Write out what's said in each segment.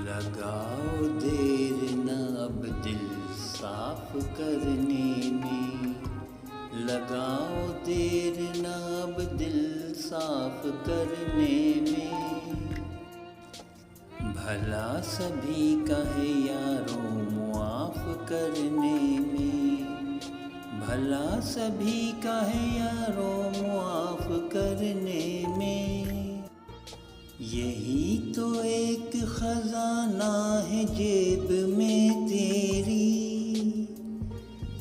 लगाओ देर न अब दिल साफ करने में, लगाओ देर न अब दिल साफ करने में। भला सभी का है यारों मुआफ करने में, भला सभी का है यारों मुआफ करने में। यही तो एक खजाना है जेब में तेरी,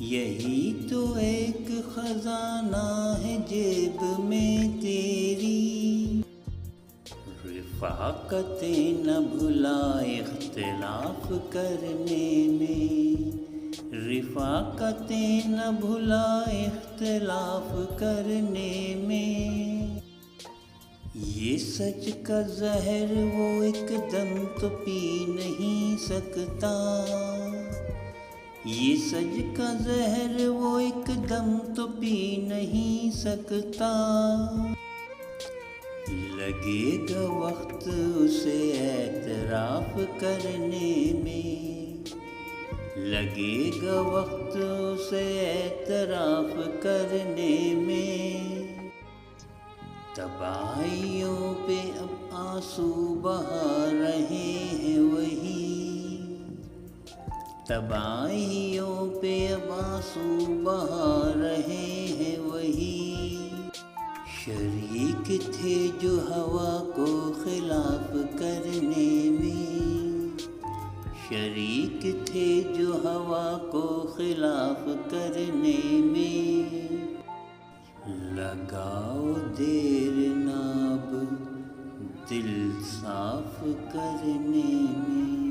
यही तो एक खजाना है जेब में तेरी। रिफ़ाक़तें न भुला इख्तिलाफ़ करने में, रिफ़ाक़तें न भुला इख्तिलाफ़ करने में। ये सच का ज़हर वो एकदम तो पी नहीं सकता, ये सच का ज़हर वो एकदम तो पी नहीं सकता। लगेगा वक्त उसे एतराफ़ करने में, लगेगा वक्त उसे एतराफ़ करने में। तबाहियों पे अब आंसू बहा रहे हैं वही, तबाहियों पे अब आंसू बहा रहे हैं वही। शरीक थे जो हवा को खिलाफ करने में, शरीक थे जो हवा को खिलाफ करने में। लगाओ देर न अब दिल साफ करने में।